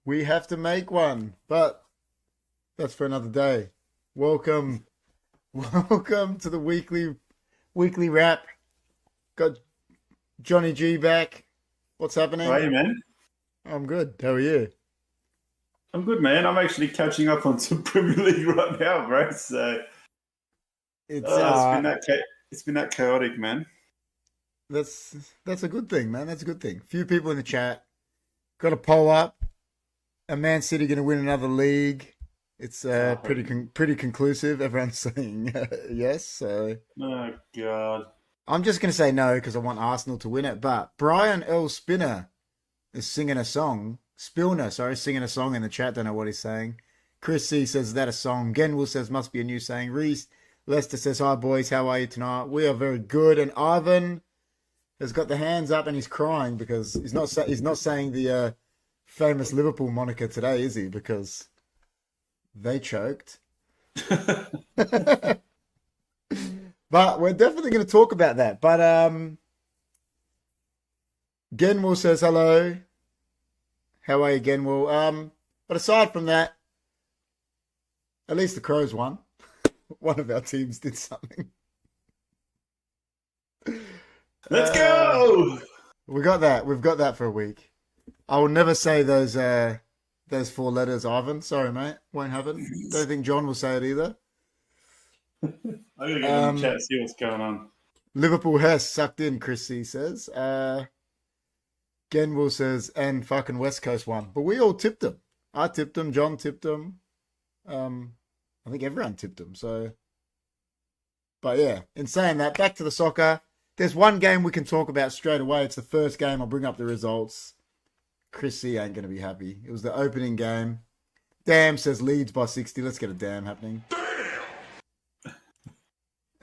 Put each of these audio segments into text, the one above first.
We have to make one, but that's for another day. Welcome to the weekly wrap. Got Johnny G back. What's happening? How are you, man? I'm good. How are you? I'm good, man. I'm actually catching up on some Premier League right now, bro. So It's it's been that chaotic, man. that's a good thing, man. That's a good thing. Few people in the chat. Got a poll up. Are Man City going to win another league? It's pretty conclusive. Everyone's saying yes. So Oh God. I'm just going to say no because I want Arsenal to win it. But Brian L. Spinner is singing a song. Spilner, sorry, singing a song in the chat. Don't know what he's saying. Chris C says, is that a song? Genwell says, must be a new saying. Reese Lester says, hi boys, how are you tonight? We are very good. And Ivan has got the hands up and he's crying because he's not saying the famous Liverpool moniker today, is he? Because they choked. But we're definitely going to talk about that. But Genwell says hello. How are you, Genwell? But aside from that, at least the Crows won. One of our teams did something. Let's go! We got that. We've got that for a week. I will never say those four letters, Ivan. Sorry, mate. Won't have it. Don't think John will say it either. I'm going to get in the chat and see what's going on. Liverpool has sucked in, Chris C says. Genwell says, and fucking West Coast won. But we all tipped them. I tipped them. John tipped them. I think everyone tipped them. So, but yeah, in saying that, back to the soccer. There's one game we can talk about straight away. It's the first game. I'll bring up the results. Chris C ain't going to be happy. It was the opening game. Damn says Leeds by 60. Let's get a damn happening.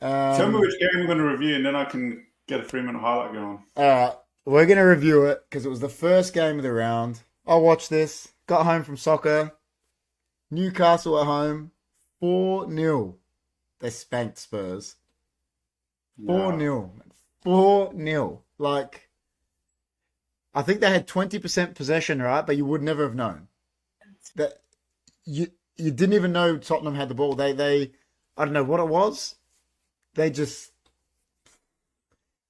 Tell me which game we're going to review, and then I can get a 3-minute highlight going. All right. We're going to review it because it was the first game of the round. I watched this. Got home from soccer. Newcastle at home. 4-0. They spanked Spurs. 4-0. 4-0. Like, I think they had 20% possession, right? But you would never have known. That you didn't even know Tottenham had the ball. They I don't know what it was. They just,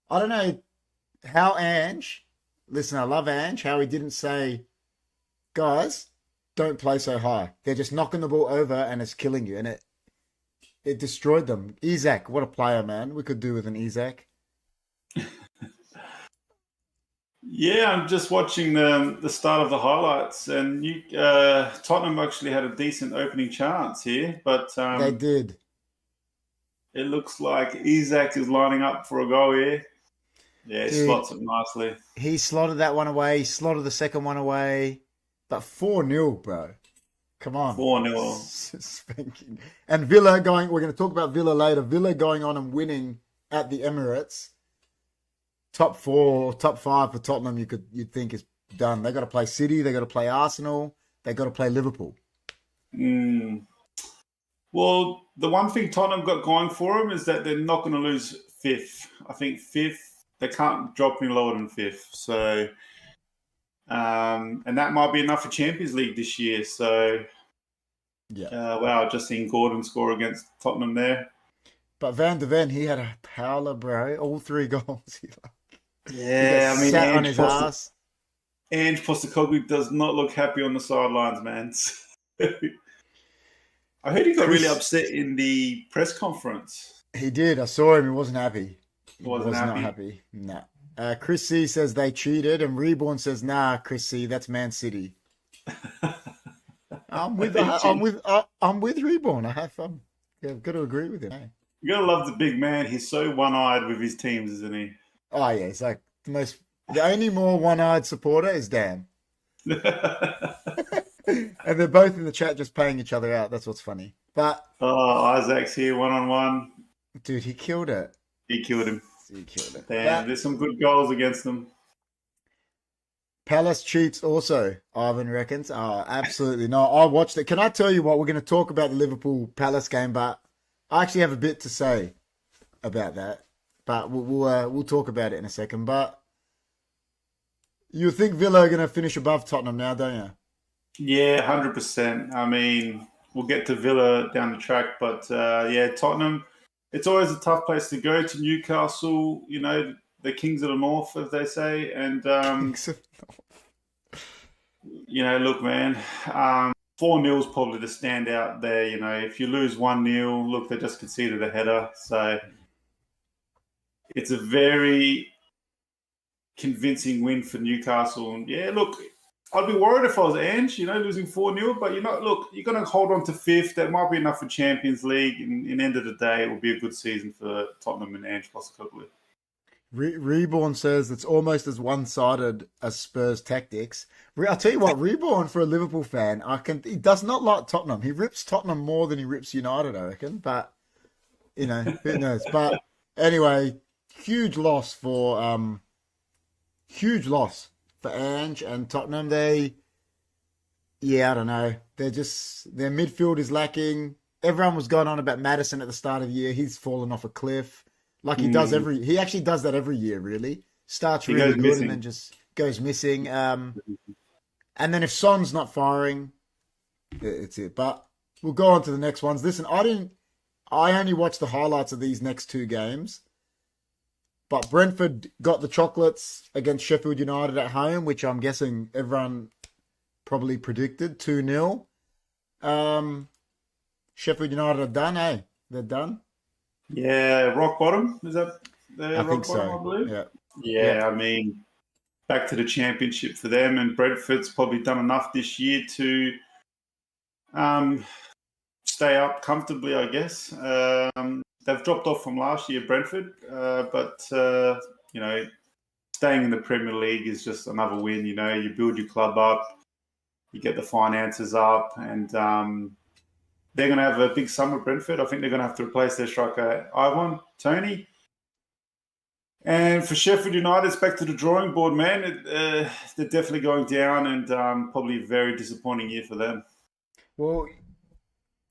I don't know how Ange, listen, I love Ange, how he didn't say, guys, don't play so high. They're just knocking the ball over and it's killing you. And it destroyed them. Isak, what a player, man. We could do with an Isak. Yeah, I'm just watching the start of the highlights, and Tottenham actually had a decent opening chance here, but They did. It looks like Isak is lining up for a goal here. Yeah, he Dude, slots it nicely. He slotted that one away. He slotted the second one away. But 4-0, bro. Come on. 4-0. Spanking. And Villa we're going to talk about Villa later. Villa going on and winning at the Emirates. Top 4, top 5 for Tottenham, you'd think is done. They got to play City. They got to play Arsenal. They got to play Liverpool. Well, the one thing Tottenham got going for them is that they're not going to lose 5th. I think 5th, they can't drop any lower than 5th. So, and that might be enough for Champions League this year. So, yeah. Wow, just seeing Gordon score against Tottenham there. But Van de Ven, he had a howler, bro. All 3 goals. Yeah, I mean, sat on his ass. Ange Postecoglou does not look happy on the sidelines, man. I heard he got really upset in the press conference. He did. I saw him. He wasn't happy. He wasn't not happy. Nah. Chris C says they cheated, and Reborn says, nah, Chris C, that's Man City. I'm with Reborn. I've got to agree with him. Hey. You gotta love the big man. He's so one-eyed with his teams, isn't he? Oh yeah, he's like the only more one-eyed supporter is Dan. And they're both in the chat just paying each other out. That's what's funny. But Isaac's here 1-on-1. Dude, he killed it. He killed him. Damn, there's some good goals against them. Palace cheats also, Ivan reckons. Oh, absolutely not. I watched it. Can I tell you what? We're going to talk about the Liverpool Palace game, but I actually have a bit to say about that. But we'll talk about it in a second. But you think Villa are going to finish above Tottenham now, don't you? Yeah, 100%. I mean, we'll get to Villa down the track, but Tottenham. It's always a tough place to go to. Newcastle, the Kings of the North, as they say, and look, man, 4-0 is probably the standout there. If you lose 1-0, look, they just conceded a header, so it's a very convincing win for Newcastle. And yeah, look, I'd be worried if I was Ange, losing 4-0, but look, you're going to hold on to fifth. That might be enough for Champions League. And in the end of the day, it will be a good season for Tottenham and Ange Postecoglou. Reborn says it's almost as one-sided as Spurs tactics. I'll tell you what, Reborn, for a Liverpool fan, he does not like Tottenham. He rips Tottenham more than he rips United, I reckon. But, who knows? But anyway, huge loss for Ange and Tottenham. I don't know. Their midfield is lacking. Everyone was going on about Maddison at the start of the year. He's fallen off a cliff. Like he actually does that every year, really. Starts really good and then just goes missing. And then if Son's not firing, it's it. But we'll go on to the next ones. Listen, I only watched the highlights of these next two games. But Brentford got the chocolates against Sheffield United at home, which I'm guessing everyone probably predicted, 2-0. Sheffield United are done, eh? They're done? Yeah, rock bottom. Is that I think so. I believe? Yeah. I mean, back to the championship for them, and Brentford's probably done enough this year to stay up comfortably, I guess. They've dropped off from last year, Brentford, but staying in the Premier League is just another win. You build your club up, you get the finances up, and they're going to have a big summer, Brentford. I think they're going to have to replace their striker, Ivan Toney. And for Sheffield United, it's back to the drawing board, man. They're definitely going down, and probably a very disappointing year for them. Well,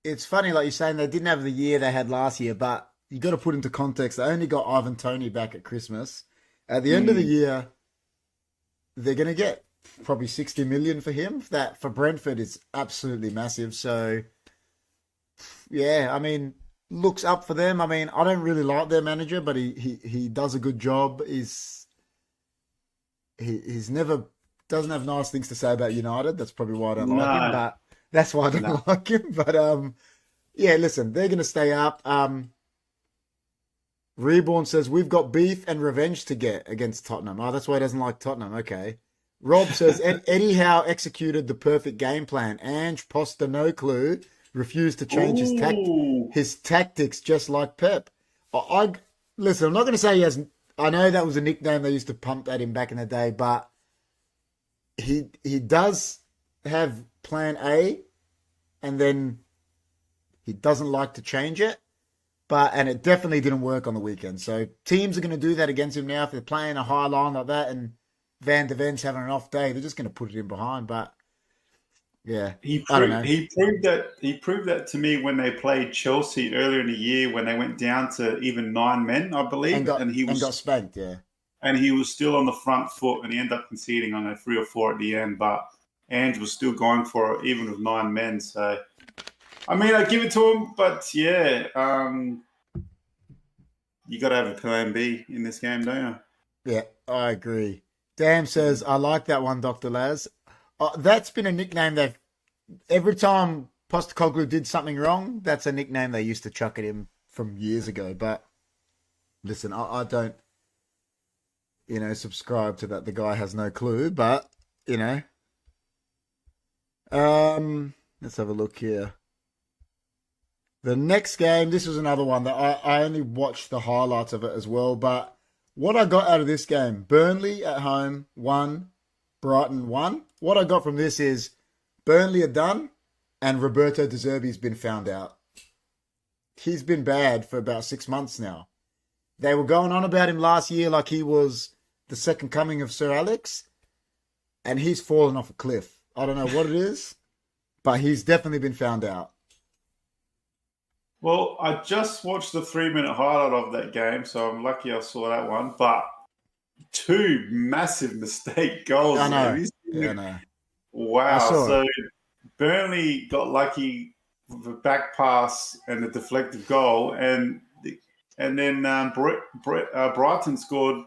it's funny, like you're saying, they didn't have the year they had last year, but you got to put into context. They only got Ivan Toney back at Christmas. At the end of the year, they're going to get probably 60 million for him. That for Brentford is absolutely massive. So, yeah, I mean, looks up for them. I mean, I don't really like their manager, but he does a good job. He's never doesn't have nice things to say about United. That's probably why I don't like him. But that's why I don't like him. But yeah, listen, they're going to stay up. Reborn says we've got beef and revenge to get against Tottenham. Oh, that's why he doesn't like Tottenham. Okay. Rob says Eddie Howe executed the perfect game plan. Ange Posta, no clue, refused to change his tactics, just like Pep. Listen, I'm not going to say he has. I know that was a nickname they used to pump at him back in the day, but he does have plan A, and then he doesn't like to change it. And it definitely didn't work on the weekend. So teams are going to do that against him now. If they're playing a high line like that and Van de Ven's having an off day, they're just going to put it in behind. But yeah, I don't know. He proved that to me when they played Chelsea earlier in the year when they went down to even 9 men, I believe, and got spanked. Yeah, and he was still on the front foot, and he ended up conceding on 3 or 4 at the end. But Ange was still going for it, even with 9 men. So, I mean, I give it to him, but yeah, you got to have a plan B in this game, don't you? Yeah, I agree. Dan says, I like that one, Dr. Laz. That's been a nickname every time Postecoglou did something wrong, that's a nickname they used to chuck at him from years ago. But listen, I don't, subscribe to that. The guy has no clue, but, let's have a look here. The next game, this was another one that I only watched the highlights of it as well. But what I got out of this game, Burnley at home, 1, Brighton 1. What I got from this is Burnley are done and Roberto De Zerbi's been found out. He's been bad for about 6 months now. They were going on about him last year like he was the second coming of Sir Alex, and he's fallen off a cliff. I don't know what it is, but he's definitely been found out. Well, I just watched the 3-minute highlight of that game, so I'm lucky I saw that one. But 2 massive mistake goals. I know. Wow. So Burnley got lucky with a back pass and a deflected goal, and then Brighton scored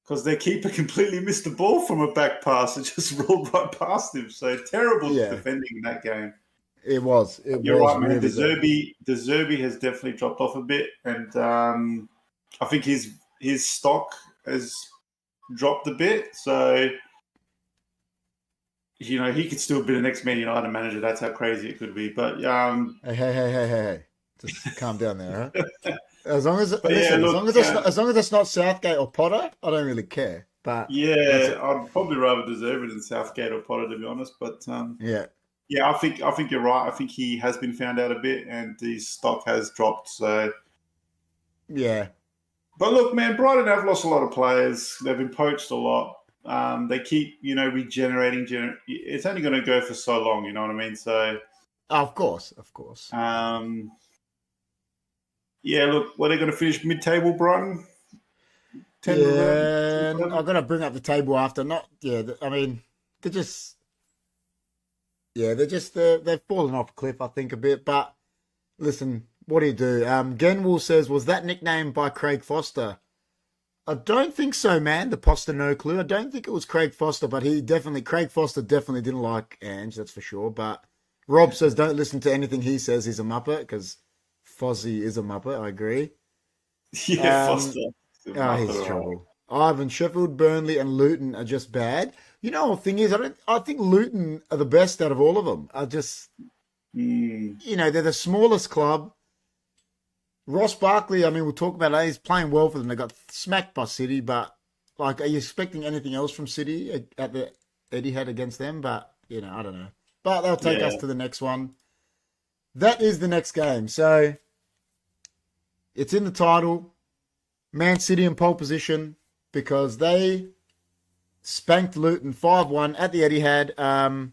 because their keeper completely missed the ball from a back pass and just rolled right past him. So terrible defending in that game. It was. You're right, man. De Zerbi has definitely dropped off a bit, and I think his stock has dropped a bit. So, he could still be the next Man United manager. That's how crazy it could be. But hey, just calm down there, huh? As long as it's not Southgate or Potter, I don't really care. But I'd probably rather deserve it than Southgate or Potter, to be honest. But I think you're right. I think he has been found out a bit, and his stock has dropped. So yeah. But look, man, Brighton have lost a lot of players. They've been poached a lot. They keep, regenerating. It's only going to go for so long. You know what I mean? So, of course. Look, what are they going to finish mid-table, Brighton? I'm going to bring up the table after. They've fallen off a cliff, I think, a bit. But listen, what do you do? Genwell says, was that nicknamed by Craig Foster? I don't think so, man. The Poster, no clue. I don't think it was Craig Foster, but Craig Foster definitely didn't like Ange, that's for sure. But Rob says, don't listen to anything he says. He's a muppet, because Fozzie is a muppet. I agree. Yeah, Foster. He's trouble. Ivan, Sheffield, Burnley, and Luton are just bad. The thing is, I think Luton are the best out of all of them. They're the smallest club. Ross Barkley, we'll talk about it. He's playing well for them. They got smacked by City, but are you expecting anything else from City at the Etihad against them? But I don't know. But they'll take us to the next one. That is the next game. So it's in the title. Man City in pole position because they spanked Luton 5-1 at the Etihad.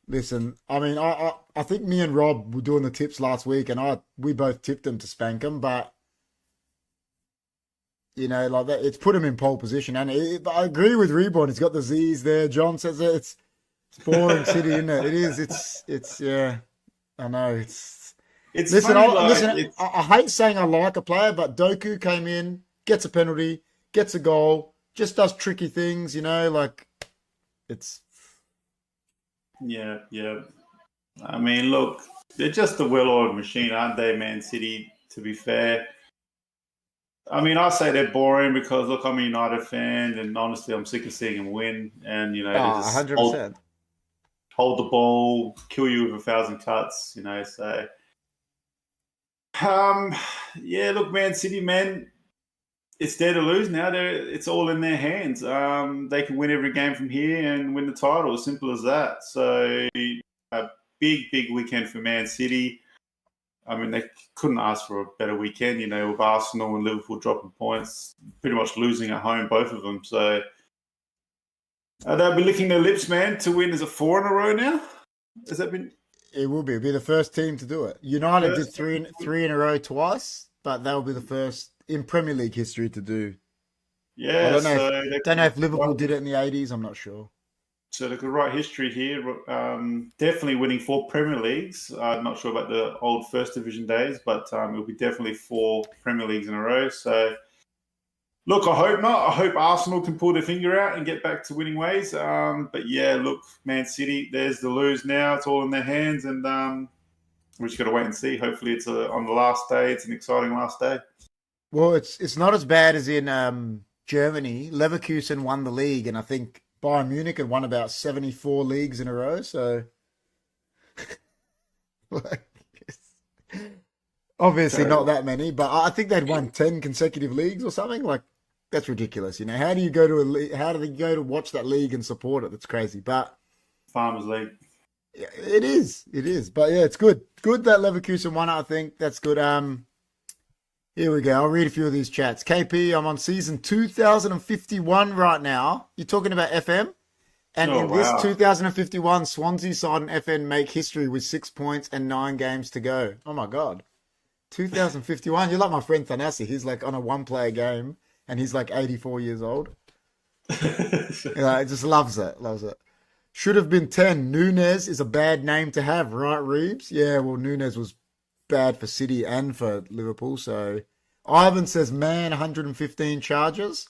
Listen, I think me and Rob were doing the tips last week, and we both tipped them to spank them, but like that, it's put him in pole position. And I agree with Reborn. He's got the Z's there. John says it's boring City, isn't it? It is. It's yeah. I know. It's listen. I hate saying I like a player, but Doku came in, gets a penalty, gets a goal, just does tricky things. It's. Yeah. Look, they're just a well-oiled machine, aren't they, Man City, to be fair? I say they're boring because, look, I'm a United fan, and honestly, I'm sick of seeing them win. And, they just 100%. Hold the ball, kill you with 1,000 cuts, so. Look, Man City, man, it's there to lose now. It's all in their hands. They can win every game from here and win the title. As simple as that. So a big weekend for Man City. They couldn't ask for a better weekend. With Arsenal and Liverpool dropping points, pretty much losing at home, both of them. So they'll be licking their lips, man, to win. Is it 4 in a row now? Has that been? It will be. It'll be the first team to do it. United did three in a row twice, but they'll be the first in Premier League history to do. Yeah, I don't know if Liverpool did it in the 80s. I'm not sure. So they could write history here. Definitely winning 4 Premier Leagues. I'm not sure about the old First Division days, but it'll be definitely 4 Premier Leagues in a row. So, look, I hope not. I hope Arsenal can pull their finger out and get back to winning ways. But yeah, look, Man City, there's the lose now. It's all in their hands, and we just got to wait and see. Hopefully, it's on the last day. It's an exciting last day. Well, it's not as bad as in Germany. Leverkusen won the league, and I think Bayern Munich had won about 74 leagues in a row. So, obviously not that many, but I think they'd won 10 consecutive leagues or something. That's ridiculous. How do you go to how do they go to watch that league and support it? That's crazy. But Farmers League. Yeah, it is. But yeah, it's good. Good that Leverkusen won. I think that's good. Here we go. I'll read a few of these chats. KP, I'm on season 2051 right now. You're talking about FM? And this 2051, Swansea side and FN make history with 6 points and 9 games to go. Oh, my God. 2051. You're like my friend Thanasi. He's on a one-player game, and he's 84 years old. He just loves it. Should have been 10. Nunes is a bad name to have, right, Reeves? Yeah, well, Nunes was bad for City and for Liverpool. So Ivan says, man, 115 charges.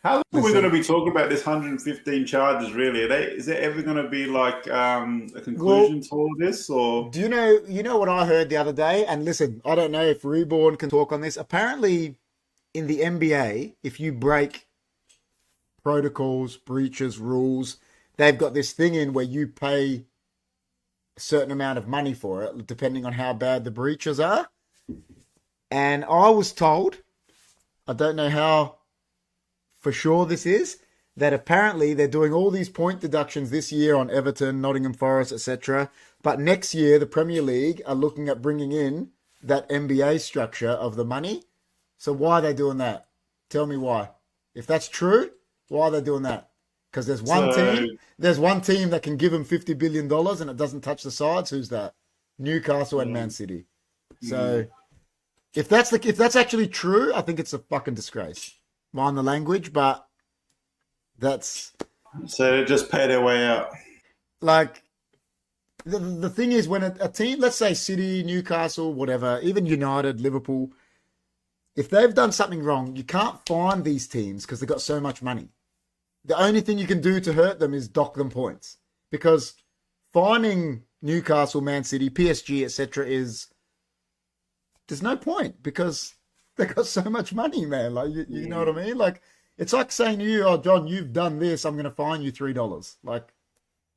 How long are we Listen. going to be talking about this 115 charges? Really, is there ever going to be like a conclusion to all of this? Or Do you know what I heard the other day? And listen, I don't know if Reborn can talk on this. Apparently, in the NBA, if you break protocols, breaches, rules, they've got this thing in where you pay a certain amount of money for it, depending on how bad the breaches are. And I was told, I don't know how for sure this is, that apparently they're doing all these point deductions this year on Everton, Nottingham Forest, etc. But next year, the Premier League are looking at bringing in that NBA structure of the money. So why are they doing that? Tell me why. If that's true, why are they doing that? Because there's one team that can give them $50 billion and it doesn't touch the sides. Who's that? Newcastle and Man City. So if that's actually true, I think it's a fucking disgrace. Mind the language, but that's... So they just pay their way out. Like, the thing is, when a team, let's say City, Newcastle, whatever, even United, Liverpool, if they've done something wrong, you can't fine these teams because they've got so much money. The only thing you can do to hurt them is dock them points. Because fining Newcastle, Man City, PSG, etc. there's no point because they got so much money, man. Like, you know what I mean? Like, it's like saying to you, oh, John, you've done this, I'm going to fine you $3. Like,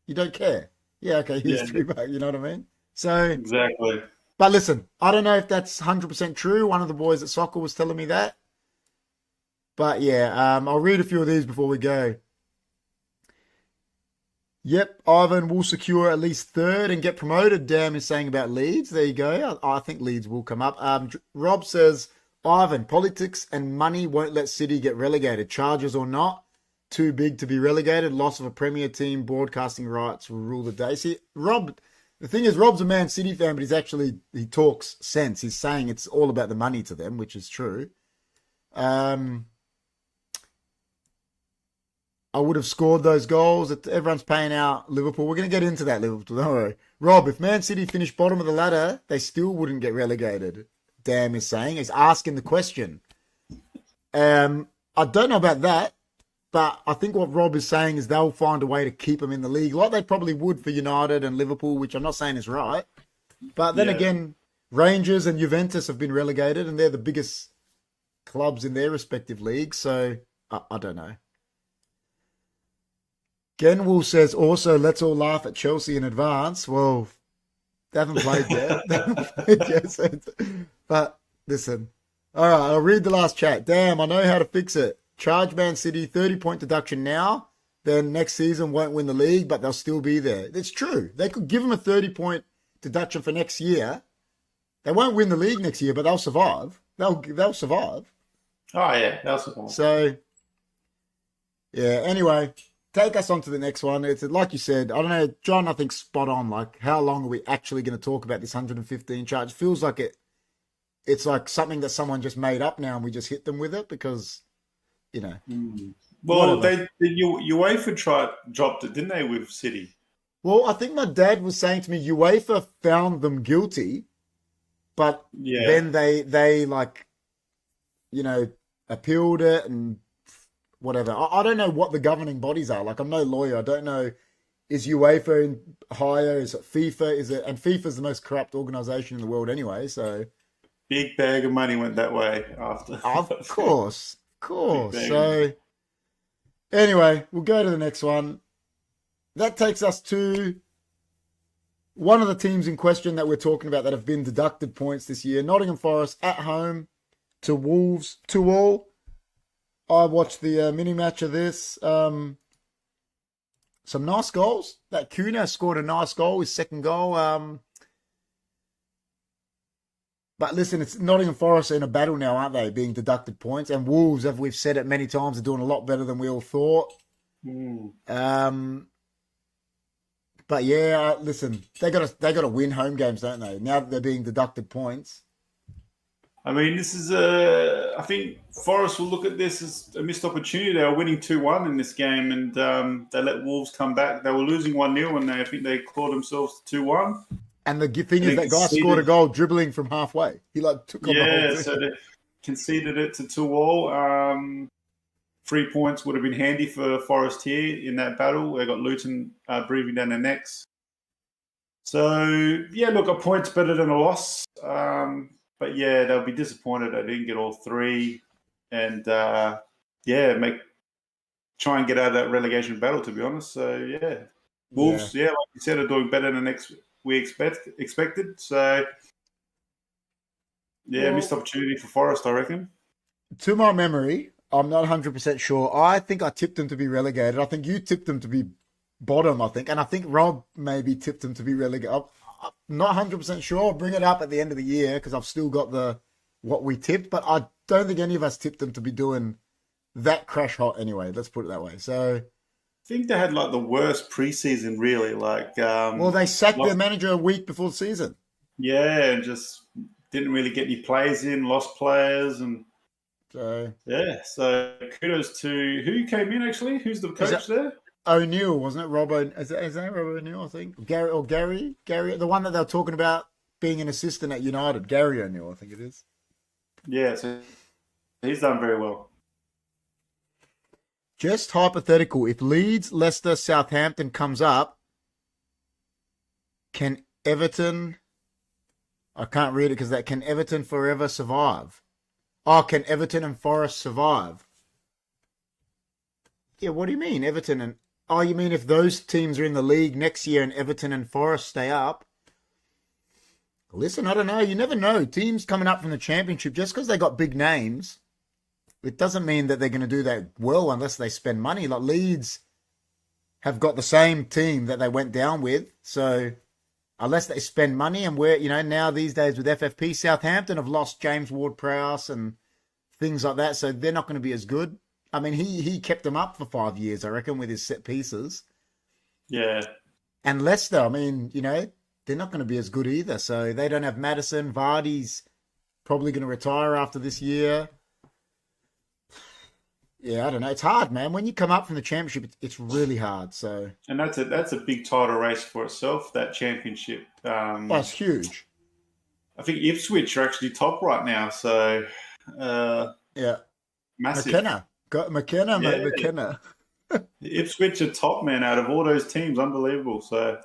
you don't care. Yeah, okay, here's $3. You know what I mean? So exactly. But listen, I don't know if that's 100% true. One of the boys at soccer was telling me that. But yeah, I'll read a few of these before we go. Yep, Ivan will secure at least third and get promoted. Damn is saying about Leeds. There you go. I think Leeds will come up. Rob says, Ivan, politics and money won't let City get relegated. Charges or not, too big to be relegated. Loss of a Premier team, broadcasting rights will rule the day. See, Rob, the thing is, Rob's a Man City fan, but he talks sense. He's saying it's all about the money to them, which is true. I would have scored those goals. Everyone's paying out Liverpool. We're going to get into that, Liverpool. Don't worry. Rob, if Man City finished bottom of the ladder, they still wouldn't get relegated. Damn is saying. He's asking the question. I don't know about that, but I think what Rob is saying is they'll find a way to keep them in the league, like they probably would for United and Liverpool, which I'm not saying is right. But then again, Rangers and Juventus have been relegated, and they're the biggest clubs in their respective leagues. So I don't know. Genwell says also, let's all laugh at Chelsea in advance. Well, they haven't played yet. But listen. All right, I'll read the last chat. Damn, I know how to fix it. Charge Man City 30-point deduction now. Then next season won't win the league, but they'll still be there. It's true. They could give them a 30-point deduction for next year. They won't win the league next year, but they'll survive. They'll survive. Oh, yeah, they'll survive. So, yeah, anyway... Take us on to the next one. It's like you said, I don't know, John, I think spot on. Like, how long are we actually going to talk about this 115 charge? It feels like it's like something that someone just made up now and we just hit them with it because, you know. Well, UEFA dropped it, didn't they, with City? Well, I think my dad was saying to me, UEFA found them guilty, but then they like, you know, appealed it and whatever. I don't know what the governing bodies are. Like, I'm no lawyer. I don't know. Is UEFA higher? Is it FIFA? And FIFA's the most corrupt organization in the world anyway, so. Big bag of money went that way after. Of course. So, anyway, we'll go to the next one. That takes us to one of the teams in question that we're talking about that have been deducted points this year. Nottingham Forest at home to Wolves 2-2. I watched the mini match of this. Some nice goals. That Kuna scored a nice goal, his second goal. But listen, it's Nottingham Forest in a battle now, aren't they? Being deducted points. And Wolves, as we've said it many times, are doing a lot better than we all thought. But yeah, listen, they got to win home games, don't they? Now that they're being deducted points. I mean, this is I think Forest will look at this as a missed opportunity. They were winning 2-1 in this game, and they let Wolves come back. They were losing 1-0, and I think they clawed themselves to 2-1. And the thing is, They that guy conceded- scored a goal dribbling from halfway. He took on the whole Yeah, team. so they conceded it to 2-all. 3 points would have been handy for Forest here in that battle. They got Luton breathing down their necks. So, yeah, look, a point's better than a loss. But, yeah, they'll be disappointed they didn't get all 3. And, try and get out of that relegation battle, to be honest. So, yeah. Wolves, like you said, are doing better than we expected. So, yeah, missed opportunity for Forest, I reckon. To my memory, I'm not 100% sure. I think I tipped them to be relegated. I think you tipped them to be bottom, I think. And I think Rob maybe tipped them to be relegated. I'm not 100% sure. I'll bring it up at the end of the year because I've still got what we tipped. But I don't think any of us tipped them to be doing that crash hot anyway. Let's put it that way. So, I think they had like the worst preseason, really. Well, they sacked their manager a week before the season. Yeah, and just didn't really get any players in, lost players, and so kudos to who came in actually. Who's the coach there? O'Neill, wasn't it? Is that Rob O'Neill? I think Gary, the one that they were talking about being an assistant at United. Gary O'Neill, I think it is. Yeah, so he's done very well. Just hypothetical, if Leeds, Leicester, Southampton comes up, can Everton... I can't read it because can Everton forever survive? Oh, can Everton and Forest survive? Yeah, what do you mean, Everton and... Oh, you mean if those teams are in the league next year and Everton and Forest stay up? Listen, I don't know. You never know. Teams coming up from the Championship, just because they got big names... It doesn't mean that they're going to do that well unless they spend money. Like Leeds have got the same team that they went down with. So unless they spend money, and now these days with FFP, Southampton have lost James Ward-Prowse and things like that. So they're not going to be as good. I mean, he kept them up for 5 years, I reckon, with his set pieces. Yeah. And Leicester, I mean, they're not going to be as good either. So they don't have Maddison. Vardy's probably going to retire after this year. Yeah, I don't know. It's hard, man. When you come up from the Championship, it's really hard. So, and that's a big title race for itself. That Championship. It's huge. I think Ipswich are actually top right now. So, yeah, massive. McKenna, mate, McKenna. Ipswich are top, man. Out of all those teams, unbelievable. So,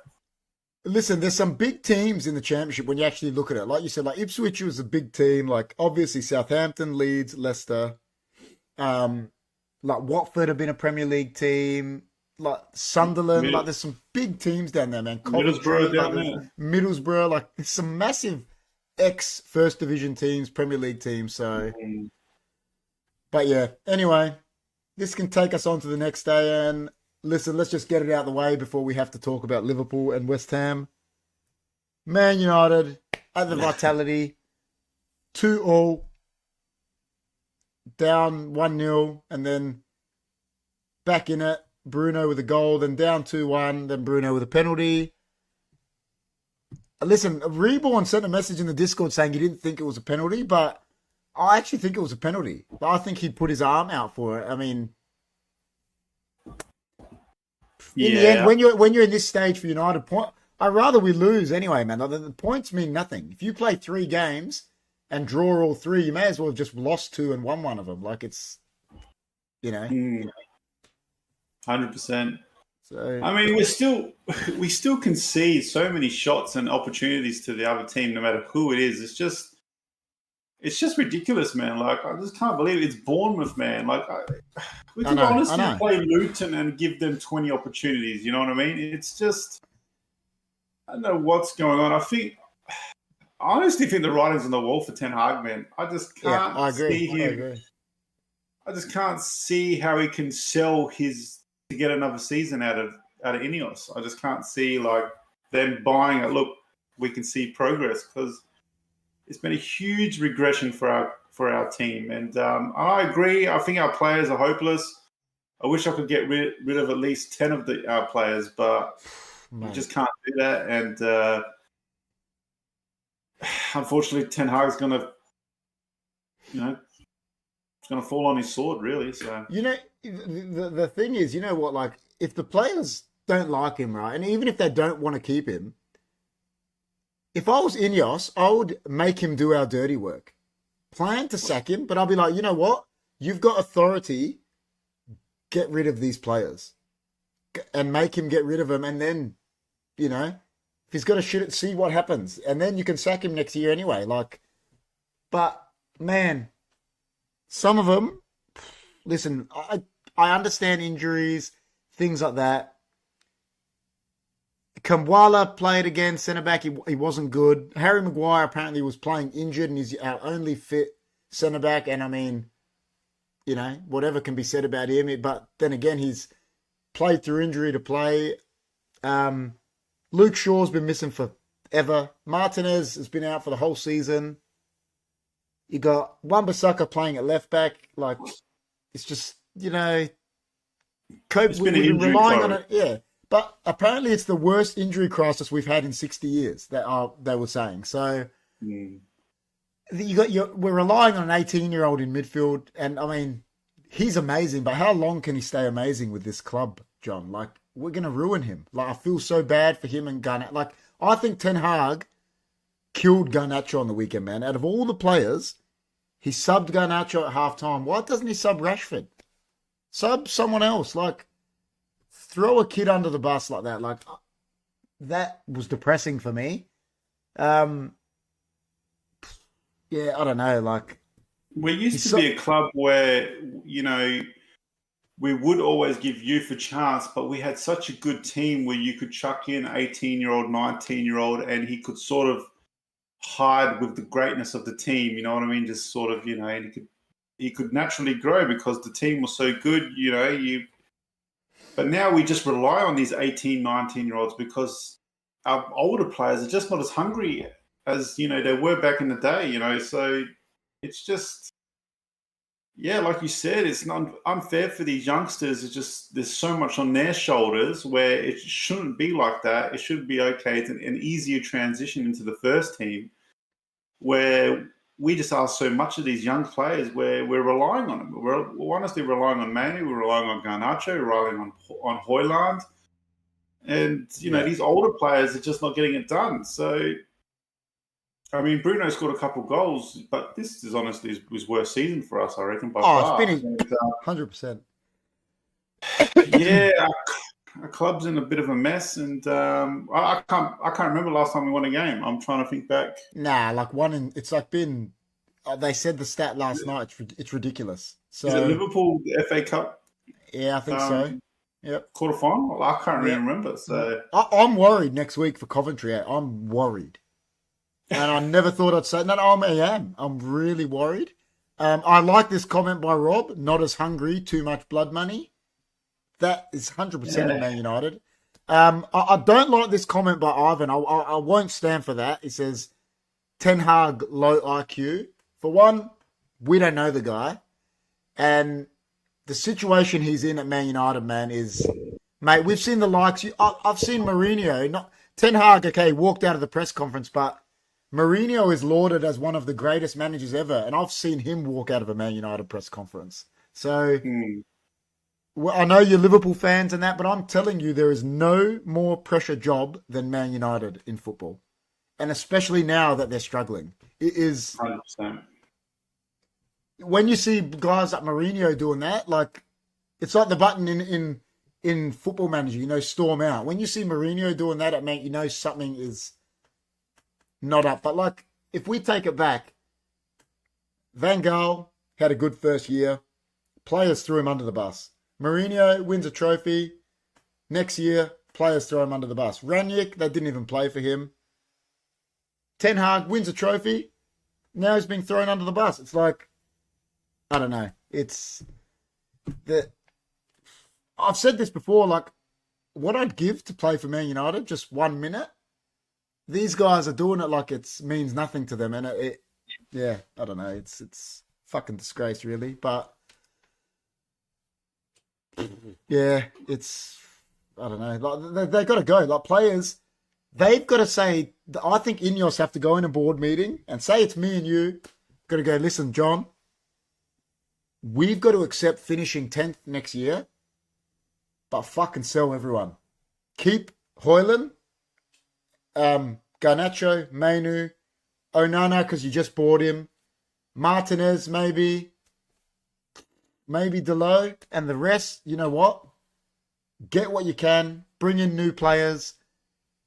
listen, there's some big teams in the Championship when you actually look at it. Like you said, like Ipswich was a big team. Like obviously Southampton, Leeds, Leicester. Like Watford have been a Premier League team, like Sunderland, like there's some big teams down there, man. Middlesbrough down there. Middlesbrough, like there's some massive ex-First Division teams, Premier League teams. So, but yeah, anyway, this can take us on to the next day. And listen, let's just get it out of the way before we have to talk about Liverpool and West Ham. Man United at the Vitality, 2-2. Down 1-0 and then back in it. Bruno with a goal, then down 2-1, then Bruno with a penalty. Listen, Reborn sent a message in the Discord saying he didn't think it was a penalty, but I actually think it was a penalty. But I think he put his arm out for it. I mean, in the end, when you're in this stage for United, I'd rather we lose anyway, man. Like, the points mean nothing. If you play 3 games and draw all 3, you may as well have just lost 2 and won one of them. Like it's, 100%. So I mean, we still concede so many shots and opportunities to the other team, no matter who it is. It's just ridiculous, man. Like I just can't believe it. It's Bournemouth, man. Like we could honestly play Luton and give them 20 opportunities. You know what I mean? It's just I don't know what's going on. I honestly think the writing's on the wall for Ten Hag, man. I just can't see him. I agree. I just can't see how he can sell to get another season out of Ineos. I just can't see like them buying it. Look, we can see progress because it's been a huge regression for our team. And I agree. I think our players are hopeless. I wish I could get rid of at least 10 of our players, but we just can't do that. And unfortunately, Ten Hag's going to it's going to fall on his sword, really. So the thing is, you know what? Like, if the players don't like him, right, and even if they don't want to keep him, if I was Ineos, I would make him do our dirty work. Plan to sack him, but I'll be like, you know what? You've got authority. Get rid of these players and make him get rid of them, and then, if he's got to shit it, see what happens, and then you can sack him next year anyway. Like, but man, some of them. Listen, I understand injuries, things like that. Kamwala played again, centre back. He wasn't good. Harry Maguire apparently was playing injured and he's our only fit centre back. And I mean, whatever can be said about him. But then again, he's played through injury to play. Luke Shaw's been missing forever. Martinez has been out for the whole season. You got Wan-Bissaka playing at left back. Like, it's just, Cope, we've been relying on it. Yeah. But apparently it's the worst injury crisis we've had in 60 years, they were saying. So we're relying on an 18-year-old in midfield. And, I mean, he's amazing. But how long can he stay amazing with this club, John? Like, we're going to ruin him. Like, I feel so bad for him and Garnacho. Like, I think Ten Hag killed Garnacho on the weekend, man. Out of all the players, he subbed Garnacho at halftime. Why doesn't he sub Rashford? Sub someone else. Like, throw a kid under the bus like that. Like, that was depressing for me. Yeah, I don't know. Like, we used to be a club where, we would always give youth a chance, but we had such a good team where you could chuck in 18-year-old, 19-year-old, and he could sort of hide with the greatness of the team. You know what I mean? Just sort of, and he could naturally grow because the team was so good, But now we just rely on these 18, 19-year-olds because our older players are just not as hungry as, they were back in the day, So it's just, like you said, it's not unfair for these youngsters. It's just there's so much on their shoulders where it shouldn't be like that. It should be okay. It's an easier transition into the first team where we just ask so much of these young players where we're relying on them. We're honestly relying on Manu, we're relying on Garnacho, we're relying on Højlund. And, these older players are just not getting it done. So, I mean, Bruno scored a couple goals, but this is honestly his worst season for us, I reckon, by far. It's been 100%. Yeah, our club's in a bit of a mess, and I can't remember last time we won a game. I'm trying to think back. Nah, it's like been. They said the stat last night. It's ridiculous. So is it Liverpool FA Cup? Yeah, I think so. Yep. Quarterfinal. I can't really remember. So I'm worried next week for Coventry. I'm worried, and I never thought I'd say that. I am. I'm really worried. I like this comment by Rob. Not as hungry. Too much blood money. That is 100% of Man United. I don't like this comment by Ivan. I won't stand for that. He says, Ten Hag, low IQ. For one, we don't know the guy. And the situation he's in at Man United, man, is... Mate, we've seen the likes. I've seen Mourinho. Ten Hag, okay, walked out of the press conference, but Mourinho is lauded as one of the greatest managers ever. And I've seen him walk out of a Man United press conference. So... Well, I know you're Liverpool fans and that, but I'm telling you, there is no more pressure job than Man United in football. And especially now that they're struggling. It is... 100%. When you see guys like Mourinho doing that, like, it's like the button in Football Manager, storm out. When you see Mourinho doing that, it means something is not up. But, like, if we take it back, Van Gaal had a good first year. Players threw him under the bus. Mourinho wins a trophy. Next year, players throw him under the bus. Ranić, they didn't even play for him. Ten Hag wins a trophy. Now he's being thrown under the bus. It's like, I don't know. It's I've said this before, like, what I'd give to play for Man United, just 1 minute. These guys are doing it like it means nothing to them. And I don't know. It's fucking disgrace, really. But yeah, I don't know. Like, they've got to go. Like, players, they've got to say, I think Ineos have to go in a board meeting and say it's me and you. Got to go, listen, John, we've got to accept finishing 10th next year, but fucking sell everyone. Keep Hoyland, Garnacho, Mainu, Onana because you just bought him, Martinez maybe Delo, and the rest, you know what? Get what you can, bring in new players,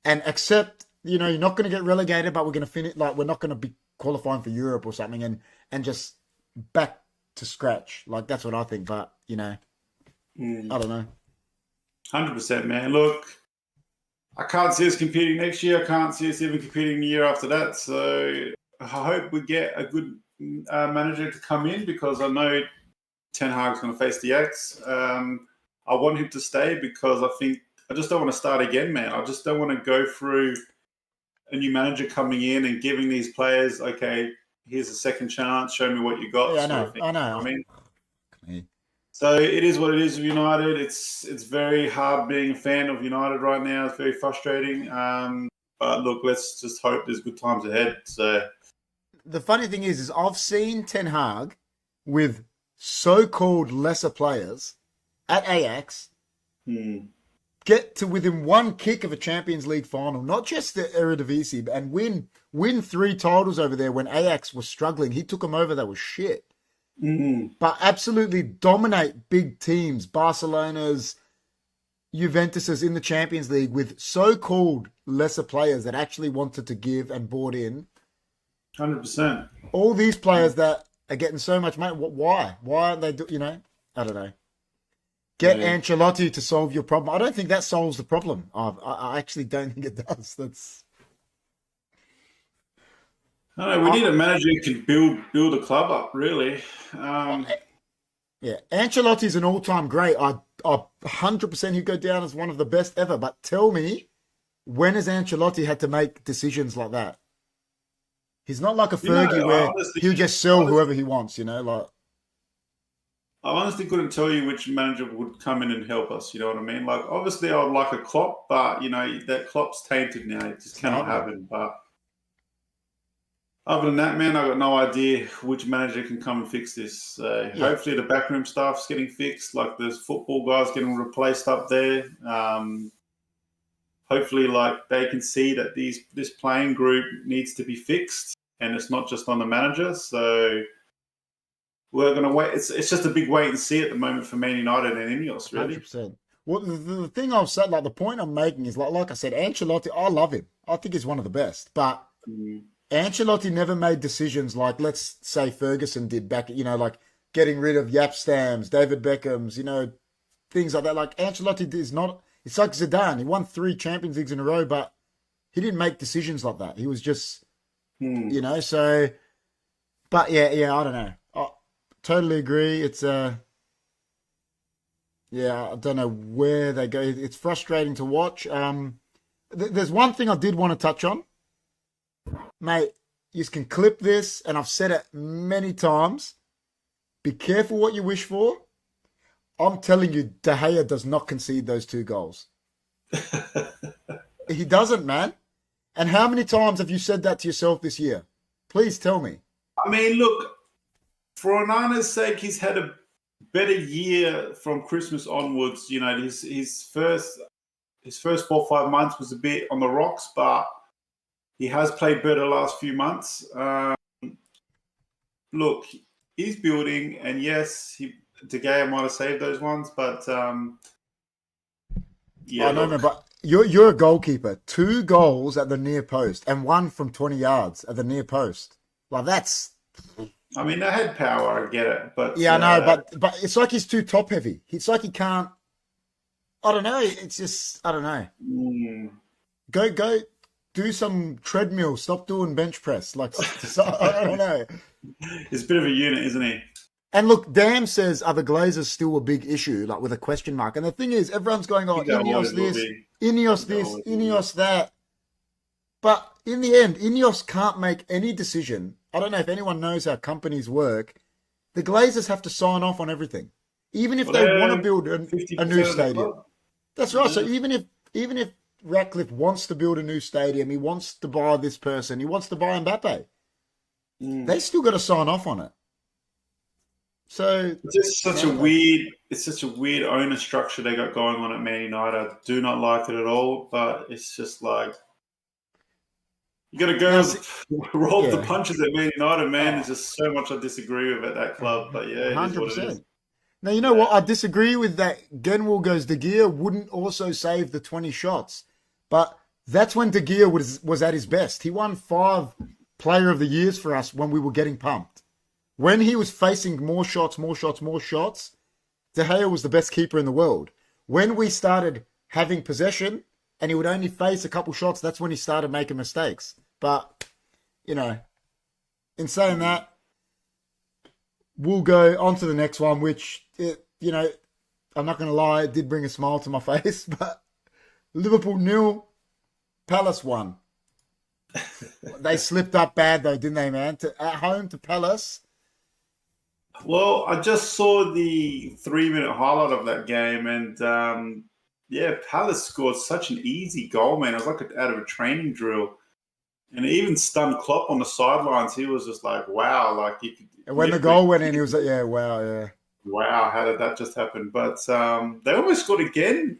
and accept, you're not going to get relegated, but we're going to finish, like, we're not going to be qualifying for Europe or something, and just back to scratch. Like, that's what I think, but, I don't know. 100%, man. Look, I can't see us competing next year. I can't see us even competing the year after that. So I hope we get a good manager to come in, because I know Ten Hag's going to face the Ajax. I want him to stay because I just don't want to start again, man. I just don't want to go through a new manager coming in and giving these players, okay, here's a second chance, show me what you got. Yeah, I know. I mean, so it is what it is with United. It's very hard being a fan of United right now. It's very frustrating. But look, let's just hope there's good times ahead. So the funny thing is I've seen Ten Hag with so-called lesser players at Ajax get to within one kick of a Champions League final, not just the Eredivisie, and win 3 titles over there when Ajax was struggling. He took them over. That was shit. But absolutely dominate big teams, Barcelona's, Juventus's in the Champions League with so-called lesser players that actually wanted to give and bought in. 100%. All these players that are getting so much money, why? Why aren't they I don't know. Get Ancelotti to solve your problem. I don't think that solves the problem. I actually don't think it does. I don't know. We need a manager who can build a club up, really. Yeah, Ancelotti's an all-time great. I 100% he'd go down as one of the best ever. But tell me, when has Ancelotti had to make decisions like that? He's not like a Fergie where he'll just sell whoever he wants, like. I honestly couldn't tell you which manager would come in and help us. You know what I mean? Like, obviously, I would like a Klopp, but that Klopp's tainted now. It just cannot happen. But other than that, man, I got no idea which manager can come and fix this. Hopefully, the backroom staff's getting fixed. Like, there's football guys getting replaced up there. Hopefully, like, they can see that this playing group needs to be fixed, and it's not just on the manager. So we're going to wait. It's just a big wait and see at the moment for Man United and Ineos, really. 100%. Well, the thing I've said, like the point I'm making is, like I said, Ancelotti, I love him. I think he's one of the best. But Ancelotti never made decisions like, let's say, Ferguson did back, like getting rid of Yap Stams, David Beckham's, things like that. Like, Ancelotti is not, it's like Zidane. He won 3 Champions Leagues in a row, but he didn't make decisions like that. He was just, so, but yeah, I don't know. Totally agree. It's I don't know where they go. It's frustrating to watch. There's one thing I did want to touch on, mate. You can clip this, and I've said it many times. Be careful what you wish for. I'm telling you, De Gea does not concede those 2 goals. He doesn't, man. And how many times have you said that to yourself this year? Please tell me. I mean, look. For Onana's sake, he's had a better year from Christmas onwards. His first 4 or 5 months was a bit on the rocks, but he has played better the last few months. Look, he's building, and yes, De Gea might have saved those ones, but I know, but you're a goalkeeper. 2 goals at the near post, and 1 from 20 yards at the near post. Like, that's. I mean, they had power, I get it. But yeah, I know, but it's like he's too top heavy. It's like he can't. I don't know. It's just, I don't know. Go do some treadmill. Stop doing bench press. Like, I don't know. He's a bit of a unit, isn't he? And look, Dan says, are the Glazers still a big issue? Like, with a question mark. And the thing is, everyone's going, Ineos this, Ineos this, Ineos that. But in the end, Ineos can't make any decision. I don't know if anyone knows how companies work. The Glazers have to sign off on everything, even if they want to build a new stadium. That's right. So even if Ratcliffe wants to build a new stadium, he wants to buy this person, he wants to buy Mbappe, they still got to sign off on it. So It's such a weird. It's such a weird owner structure they got going on at Man United. I do not like it at all. But it's just like you got to now, go roll the yeah, punches at Man United. Man, there's oh, just so much I disagree with at that club. But yeah, it is what it is. 100%. Now, you know Yeah. what? I disagree with that. Genwell goes, De Gea wouldn't also save the 20 shots. But that's when De Gea was at his best. He won 5 Player of the Years for us when we were getting pumped. When he was facing more shots, De Gea was the best keeper in the world. When we started having possession and he would only face a couple shots, that's when he started making mistakes. But, you know, in saying that, we'll go on to the next one, which, I'm not going to lie, it did bring a smile to my face, but Liverpool 0, Palace 1. They slipped up bad, though, didn't they, man? At home to Palace. Well, I just saw the 3-minute highlight of that game, and Palace scored such an easy goal, man. It was like out of a training drill. And it even stunned Klopp on the sidelines. He was just like, wow. Like he could, And when the goal went in, he was like, yeah, wow, yeah. Wow, how did that just happen? But they almost scored again,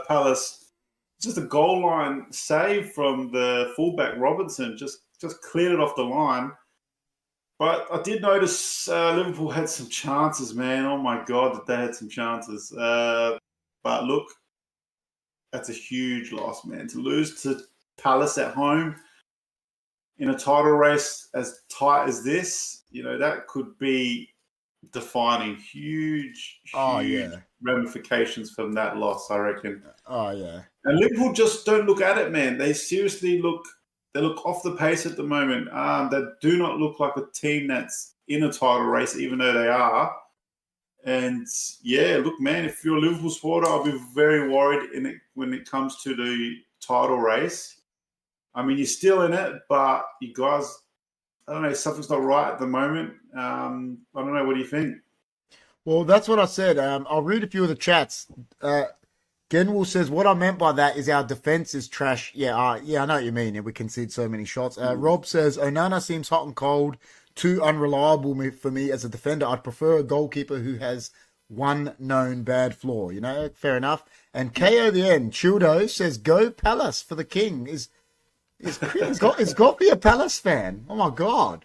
Palace. Just a goal line save from the fullback Robinson. Just cleared it off the line. But I did notice Liverpool had some chances, man. Oh, my God, that they had some chances. But look, that's a huge loss, man. To lose to Palace at home in a title race as tight as this, that could be defining huge ramifications from that loss, I reckon. Oh, yeah. And Liverpool just don't look at it, man. They seriously look off the pace at the moment. They do not look like a team that's in a title race, even though they are. And, look, man, if you're a Liverpool supporter, I'll be very worried when it comes to the title race. I mean, you're still in it, but you guys, I don't know, something's not right at the moment. I don't know. What do you think? Well, that's what I said. I'll read a few of the chats. Genwell says, what I meant by that is our defense is trash. Yeah, I know what you mean. We concede so many shots. Rob says, Onana seems hot and cold, too unreliable for me as a defender. I'd prefer a goalkeeper who has one known bad flaw. Fair enough. And KO the end, Childo says, go Palace for the king. Is got to be a Palace fan. Oh, my God.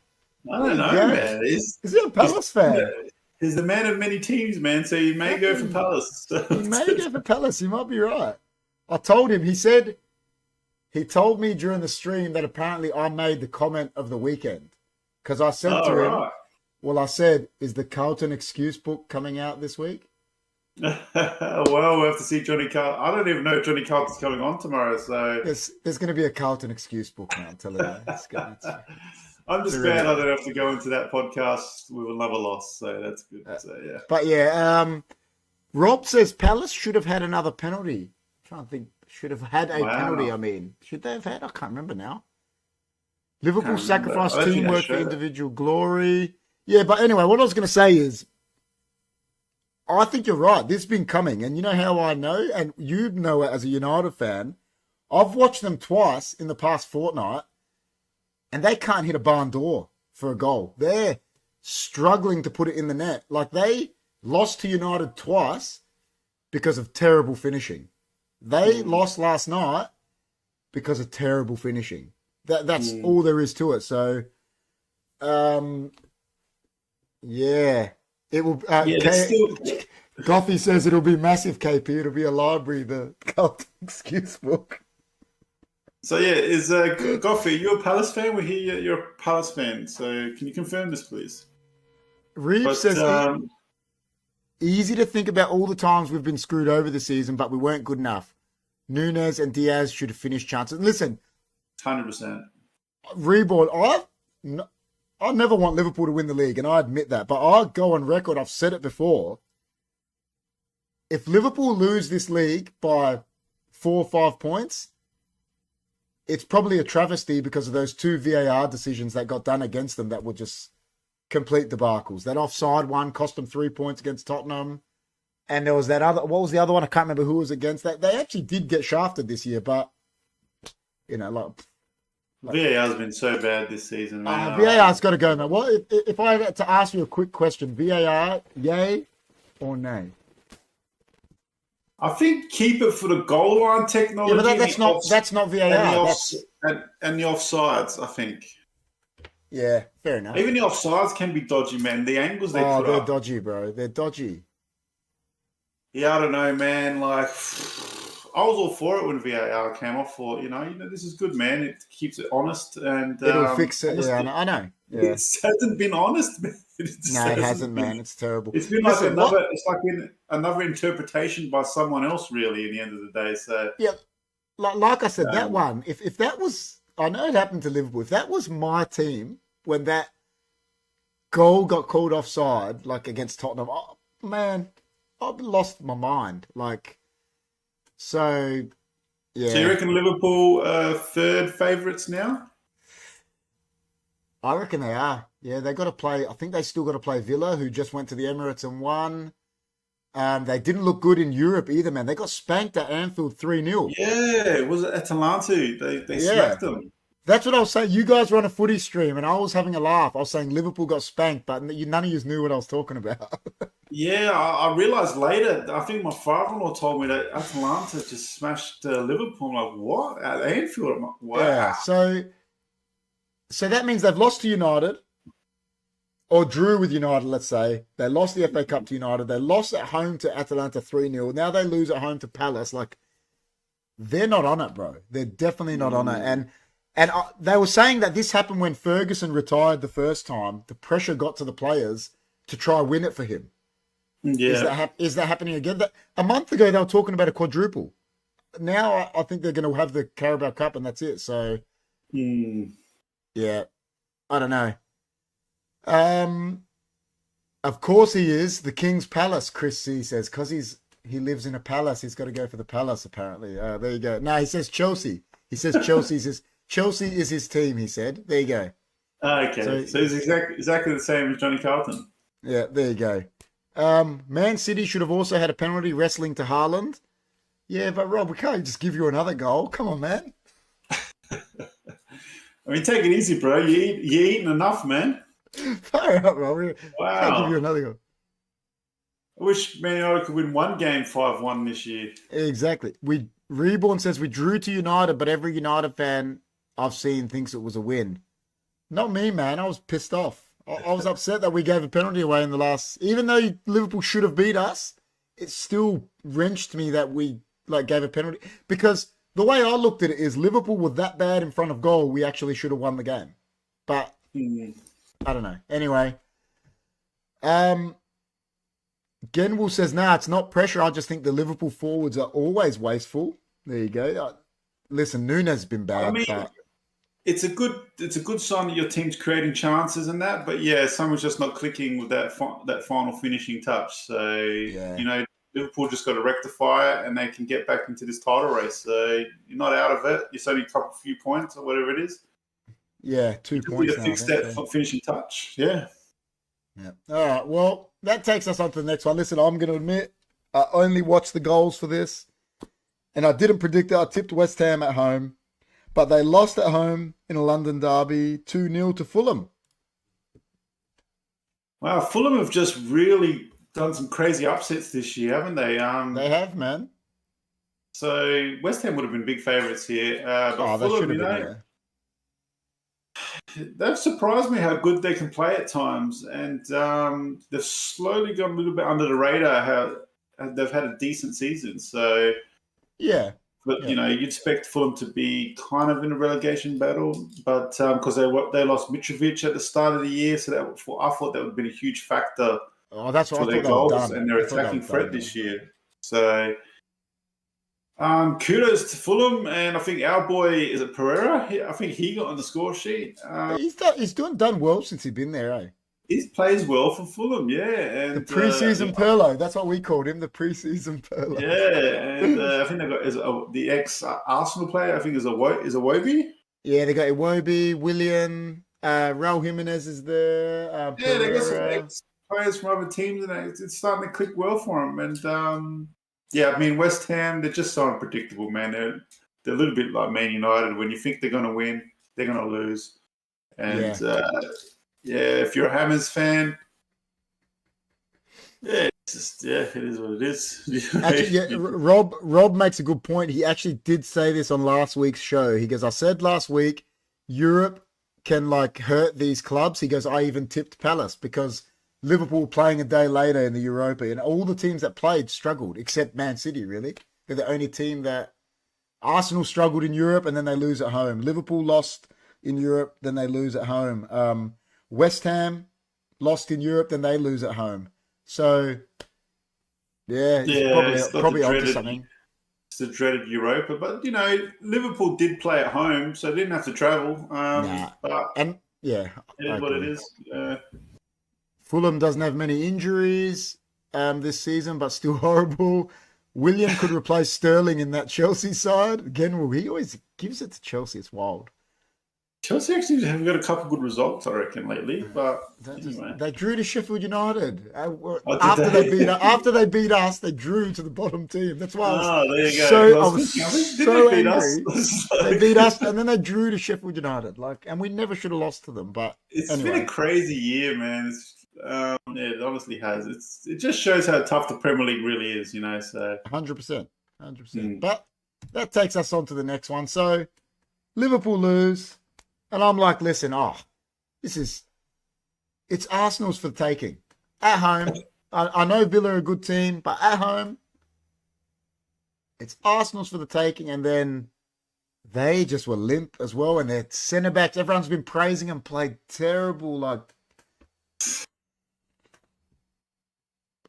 I don't know, man. Is he a Palace fan? He's the man of many teams, man, so you may go for Palace. He may go for Palace. He might be right. I told him. He told me during the stream that apparently I made the comment of the weekend. Because I said to him, well, I said, is the Carlton excuse book coming out this week? Well, we'll have to see Johnny Carlton. I don't even know if Johnny Carlton's coming on tomorrow. So there's going to be a Carlton excuse book now. I'm telling you. I'm just glad I don't have to go into that podcast with another loss. So that's good. But Rob says Palace should have had another penalty. I'm trying to think, should have had a penalty. I mean, should they have had? I can't remember now. Liverpool sacrificed teamwork for individual glory. Yeah, but anyway, what I was going to say is, I think you're right. This has been coming. And you know how I know? And you know it as a United fan. I've watched them twice in the past fortnight, and they can't hit a barn door for a goal. They're struggling to put it in the net. Like, they lost to United twice because of terrible finishing. They lost last night because of terrible finishing. That's all there is to it. So, it will. Goffy says it'll be massive, KP. It'll be a library, the Carlton excuse book. So is Goffy, you're a Palace fan? We hear you're a Palace fan. So can you confirm this, please? Reeves says easy to think about all the times we've been screwed over this season, but we weren't good enough. Nunez and Diaz should have finished chances. Listen, 100%. Reborn, I never want Liverpool to win the league, and I admit that. But I go on record, I've said it before. If Liverpool lose this league by 4 or 5 points, it's probably a travesty because of those 2 VAR decisions that got done against them that were just complete debacles. That offside one cost them 3 points against Tottenham. And there was that other, what was the other one? I can't remember who was against that. They actually did get shafted this year, but, VAR's been so bad this season, man. VAR's got to go, man. Well, if I had to ask you a quick question, VAR, yay or nay? I think keep it for the goal line technology. Yeah, but that's not VAR. And the offsides, I think. Yeah, fair enough. Even the offsides can be dodgy, man. The angles they put up. They're dodgy, bro. They're dodgy. Yeah, I don't know, man. Like, I was all for it when VAR came off. For this is good, man. It keeps it honest and it'll fix it. Yeah, I know. Yeah. It hasn't been honest, man. It hasn't, man. It's terrible. It's been another interpretation by someone else, really. In the end of the day, so yeah, like I said, that one. If that was, I know it happened to Liverpool. If that was my team when that goal got called offside, like against Tottenham, oh, man, I've lost my mind. Like, so yeah. So you reckon Liverpool third favourites now? I reckon they are. Yeah, they got to play. I think they still got to play Villa, who just went to the Emirates and won. They didn't look good in Europe either, man. They got spanked at Anfield 3-0. Yeah, it was Atalanta. They smacked them. That's what I was saying. You guys were on a footy stream, and I was having a laugh. I was saying Liverpool got spanked, but none of you knew what I was talking about. Yeah, I realised later. I think my father-in-law told me that Atalanta just smashed Liverpool. I'm like, what? At Anfield? I'm like, wow. Yeah, so that means they've lost to United, or drew with United, let's say. They lost the FA Cup to United. They lost at home to Atalanta 3-0. Now they lose at home to Palace. Like, they're not on it, bro. They're definitely not on it. And they were saying that this happened when Ferguson retired the first time. The pressure got to the players to try and win it for him. Yeah. Is that happening again? A month ago, they were talking about a quadruple. Now I think they're going to have the Carabao Cup and that's it. So, yeah, I don't know. Of course he is. The King's Palace, Chris C says, because he lives in a palace. He's got to go for the palace, apparently. There you go. No, he says Chelsea. He says Chelsea is his team, he said. There you go. Okay. So he's exactly the same as Johnny Carlton. Yeah, there you go. Man City should have also had a penalty wrestling to Haaland. Yeah, but Rob, we can't just give you another goal. Come on, man. I mean, take it easy, bro. You're eating enough, man. Fire up, Rob. Wow. Can't give you another goal. I wish Man United could win one game 5-1 this year. Exactly. Reborn says we drew to United, but every United fan I've seen thinks it was a win. Not me, man. I was pissed off. I was upset that we gave a penalty away in the last... Even though Liverpool should have beat us, it still wrenched me that we gave a penalty. Because the way I looked at it is Liverpool were that bad in front of goal, we actually should have won the game. But, I don't know. Anyway. Genwell says, nah, it's not pressure. I just think the Liverpool forwards are always wasteful. There you go. Listen, Nunes has been bad. I mean, but... it's a good sign that your team's creating chances and that. But yeah, someone's just not clicking with that final finishing touch. So Liverpool just got to rectify it, and they can get back into this title race. So you're not out of it. You're only a few points or whatever it is. Yeah, 2 points. To fix that finishing touch. Yeah. Yeah. All right. Well, that takes us on to the next one. Listen, I'm going to admit I only watched the goals for this, and I didn't predict it. I tipped West Ham at home, but they lost at home in a London derby 2-0 to Fulham. Wow, Fulham have just really done some crazy upsets this year, haven't they? They have, man. So West Ham would have been big favourites here. But they Fulham, should have been, they've surprised me how good they can play at times, and they've slowly gone a little bit under the radar. How they've had a decent season, so yeah. But you'd expect Fulham to be kind of in a relegation battle, but because they lost Mitrovic at the start of the year, so I thought that would have been a huge factor. Oh, that's what for I their thought goals and their attacking threat this year. So. Kudos to Fulham, and I think our boy, is it Pereira? I think he got on the score sheet. He's done well since he's been there, eh? He plays well for Fulham, yeah. And the pre-season Perlo, that's what we called him, the pre-season Perlo. Yeah, and I think they got the ex-Arsenal player, I think is Iwobi. Yeah, they got Iwobi, William, Raul Jimenez is there. They got some ex-players from other teams, and it's starting to click well for them. And I mean, West Ham, they're just so unpredictable, man. They're a little bit like Man United. When you think they're going to win, they're going to lose. And Yeah. if you're a Hammers fan, yeah, it's just it is what it is. Actually, Rob makes a good point. He actually did say this on last week's show. He goes, I said last week, Europe can like hurt these clubs. He goes, I even tipped Palace because Liverpool playing a day later in the Europa, and all the teams that played struggled, except Man City, really. They're the only team that Arsenal struggled in Europe and then they lose at home. Liverpool lost in Europe, then they lose at home. West Ham lost in Europe, then they lose at home. So, it's probably onto something. It's the dreaded Europa. But, Liverpool did play at home, so they didn't have to travel. But it is what it is. Fulham doesn't have many injuries this season, but still horrible. William could replace Sterling in that Chelsea side. Again, he always gives it to Chelsea. It's wild. Chelsea actually have got a couple good results, I reckon, lately. But anyway. They drew to Sheffield United after they beat us. They drew to the bottom team. That's why I was so angry. They beat us, and then they drew to Sheffield United. And we never should have lost to them. But it's been a crazy year, man. It honestly has. It just shows how tough the Premier League really is, So 100%. But that takes us on to the next one. So Liverpool lose. And I'm like, listen, it's Arsenal's for the taking. At home, I know Villa are a good team, but at home, it's Arsenal's for the taking. And then they just were limp as well. And their centre-backs, everyone's been praising them, played terrible. I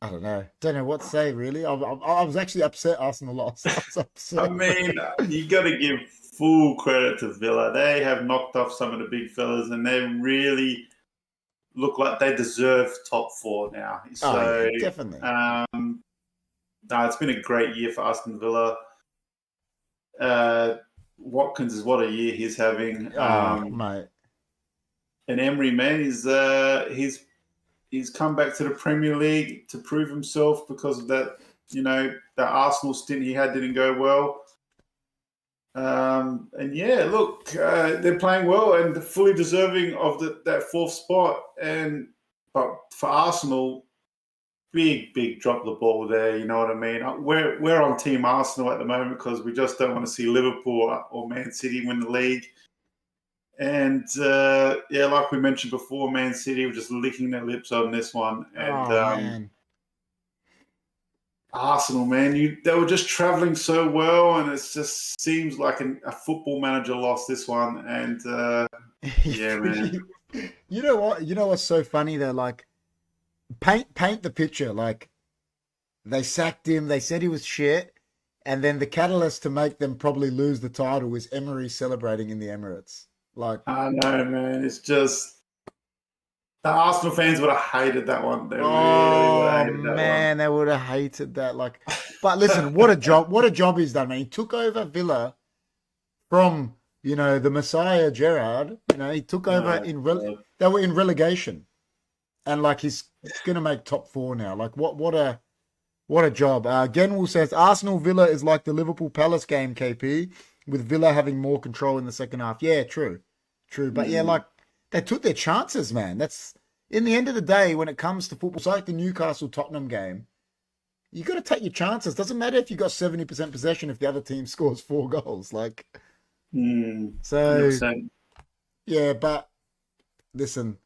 don't know what to say, really. I was actually upset Arsenal lost. I was upset. I mean, you got to give full credit to Villa. They have knocked off some of the big fellas, and they really look like they deserve top four now. So definitely. It's been a great year for Aston Villa. Watkins is what a year he's having. Mate. And Emery, man, he's come back to the Premier League to prove himself because of that. The Arsenal stint he had didn't go well. They're playing well and fully deserving of that fourth spot. But for Arsenal, big drop the ball there. You know what I mean? We're on Team Arsenal at the moment because we just don't want to see Liverpool or Man City win the league. And like we mentioned before, Man City were just licking their lips on this one. And man. Arsenal, man, they were just travelling so well, and it just seems like a football manager lost this one. And man, you know what? You know what's so funny though? Paint the picture. They sacked him. They said he was shit, and then the catalyst to make them probably lose the title was Emery celebrating in the Emirates. I know, man. It's just the Arsenal fans would have hated that one. They really would have hated that one. They would have hated that. But listen, what a job! What a job he's done, man. He took over Villa from the Messiah Gerrard. He took over they were in relegation, and he's gonna make top four now. What a job. Genwell says Arsenal Villa is like the Liverpool Palace game, KP, with Villa having more control in the second half. Yeah, true. But they took their chances, man. That's in the end of the day when it comes to football. It's like the Newcastle Tottenham game. You got to take your chances. Doesn't matter if you got 70% possession if the other team scores 4 goals. So 100%. Yeah, but listen,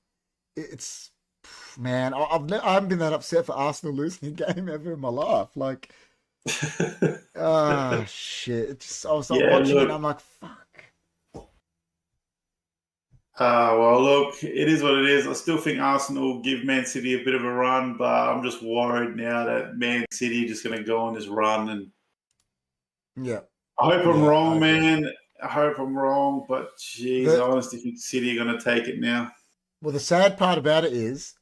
it's man. I haven't been that upset for Arsenal losing a game ever in my life. Shit. I was watching it and I'm like, fuck. It is what it is. I still think Arsenal will give Man City a bit of a run, but I'm just worried now that Man City just going to go on this run. And yeah, I hope I'm wrong, man. I hope I'm wrong, but geez, I honestly think City are going to take it now. Well, the sad part about it is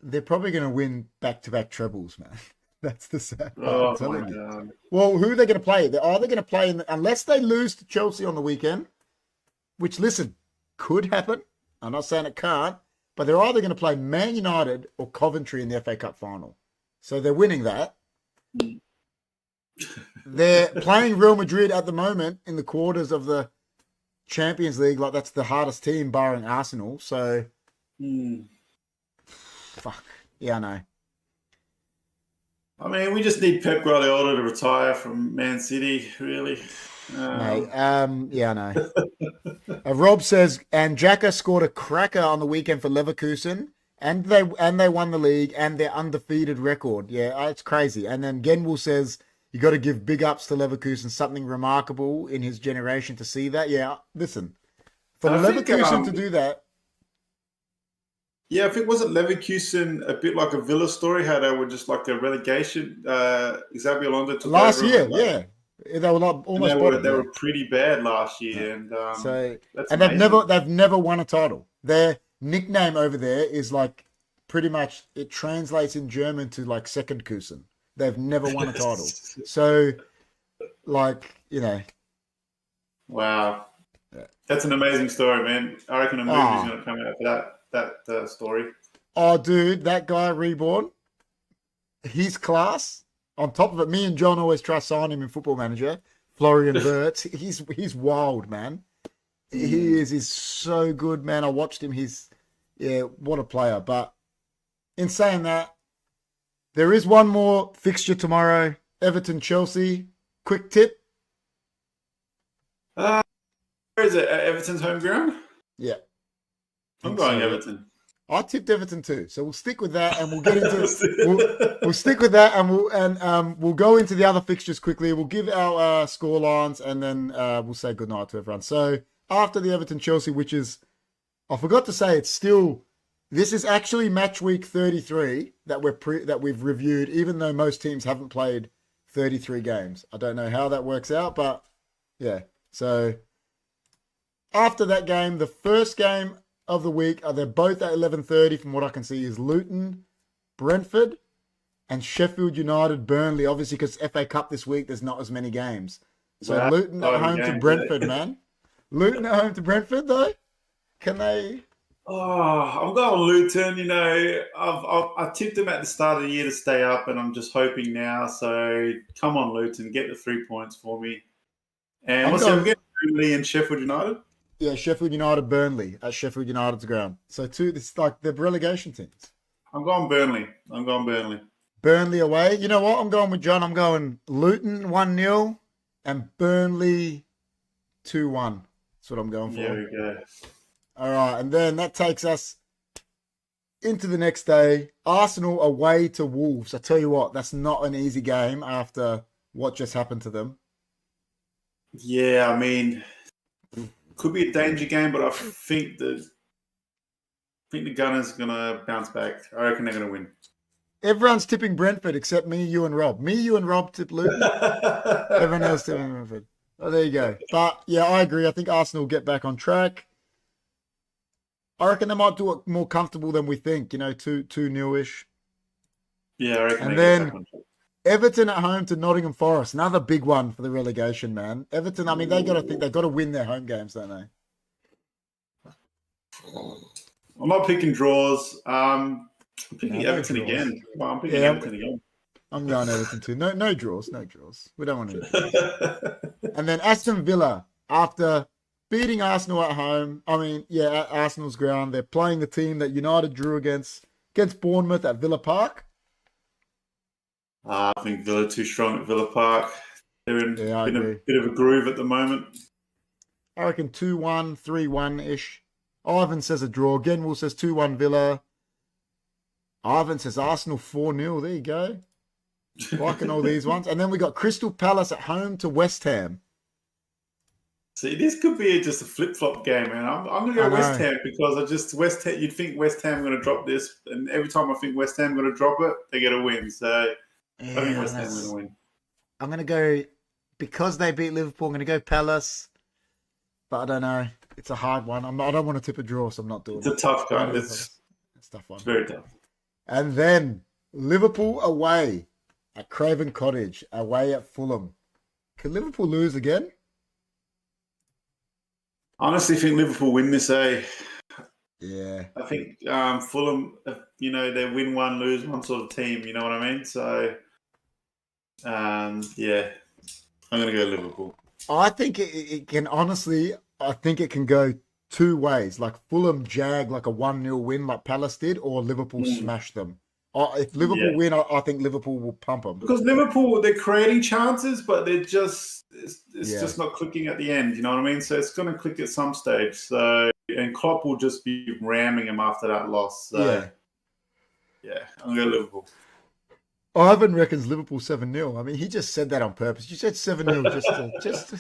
they're probably going to win back-to-back trebles, man. That's the sad part. I'm telling you. Well, who are they going to play? They're either going to play unless they lose to Chelsea on the weekend, which, listen, could happen. I'm not saying it can't, but they're either going to play Man United or Coventry in the FA Cup final. So they're winning that. They're playing Real Madrid at the moment in the quarters of the Champions League, like that's the hardest team barring Arsenal. So, fuck. Yeah, I know. I mean, we just need Pep Guardiola to retire from Man City, really. Mate, yeah, I know. Rob says, and Xhaka scored a cracker on the weekend for Leverkusen, and they won the league and their undefeated record. Yeah, it's crazy. And then Genwell says, you got to give big ups to Leverkusen, something remarkable in his generation to see that. Yeah, listen, for Leverkusen to do that. Yeah, I think wasn't Leverkusen a bit like a Villa story, how they were just like a relegation. Xabi Alonso took last over year, yeah. They were not almost they were pretty bad last year, and that's and amazing. they've never won a title. Their nickname over there is like pretty much it translates in German to like second Kusen. They've never won a title. So, like, you know. Wow. Yeah. That's an amazing story, man. I reckon a movie's going to come out for that story. Oh, dude, that guy Reborn, his class. On top of it, me and John always try to sign him in Football Manager. Florian Wirtz, he's wild, man. He's so good, man. I watched him. What a player. But in saying that, there is one more fixture tomorrow. Everton-Chelsea. Quick tip. Where is it? Everton's home ground? Yeah. I'm going Everton. I tipped Everton too, so we'll stick with that, and we'll get into we'll stick with that, and we'll go into the other fixtures quickly. We'll give our score lines, and then we'll say goodnight to everyone. So after the Everton Chelsea, which is, I forgot to say, this is actually match week 33 that we've reviewed, even though most teams haven't played 33 games. I don't know how that works out, but yeah. So after that game, the first game of the week, they're both at 11:30 from what I can see, is Luton, Brentford, and Sheffield United, Burnley. Obviously, because FA Cup this week, there's not as many games. So Luton at home to Brentford, man. Luton at home to Brentford, though? Can they... Oh, I'm going Luton. You know, I tipped them at the start of the year to stay up, and I'm just hoping now. So come on, Luton, get the 3 points for me. And what's that again? Burnley and Sheffield United? Yeah, Sheffield United, Burnley at Sheffield United's ground. So it's like the relegation teams. I'm going Burnley. Burnley away. You know what? I'm going with John. I'm going Luton 1-0 and Burnley 2-1. That's what I'm going for. There we go. All right, and then that takes us into the next day. Arsenal away to Wolves. I tell you what, that's not an easy game after what just happened to them. Yeah, I mean, could be a danger game, but I think the Gunners are going to bounce back. I reckon they're going to win. Everyone's tipping Brentford except me, you, and Rob. Me, you, and Rob tip Luton. Everyone else tipping Brentford. Oh, there you go. But, yeah, I agree. I think Arsenal will get back on track. I reckon they might do it more comfortable than we think, 2-0-ish. Yeah, I reckon. And then Everton at home to Nottingham Forest. Another big one for the relegation, man. Everton, I mean, they've got to win their home games, don't they? I'm not picking draws. I'm picking Everton again. Well, I'm picking Everton again. I'm going Everton too. No draws. We don't want to. And then Aston Villa, after beating Arsenal at home, at Arsenal's ground, they're playing the team that United drew against Bournemouth at Villa Park. I think Villa too strong at Villa Park. They're in a bit of a groove at the moment. I reckon 2-1, 3-1-ish. Ivan says a draw. Genwell says 2-1 Villa. Ivan says Arsenal 4-0. There you go. Liking all these ones. And then we got Crystal Palace at home to West Ham. See, this could be just a flip-flop game, man. I'm going to go West Ham because West Ham. You'd think West Ham are going to drop this, and every time I think West Ham are going to drop it, they get a win. So I think West Ham are going to win. I'm going to go, because they beat Liverpool, I'm going to go Palace. But I don't know. It's a hard one. I don't want to tip a draw, so I'm not doing it. It's a tough game. It's a tough one. It's very tough. And then Liverpool away at Craven Cottage, away at Fulham. Can Liverpool lose again? I honestly think Liverpool win this, Yeah. I think Fulham, they're win one, lose one sort of team, you know what I mean? So, yeah, I'm going to go Liverpool. I think it can honestly, I think it can go two ways. Like Fulham jag like a 1-0 win like Palace did, or Liverpool smash them. If Liverpool Yeah. win, I think Liverpool will pump them. Because Liverpool, they're creating chances, but they're just it's Yeah. just not clicking at the end. You know what I mean? So it's going to click at some stage. So and Klopp will just be ramming him after that loss. So yeah, I'm going to Liverpool. Ivan reckons Liverpool 7-0. I mean, he just said that on purpose. You said 7-0 just to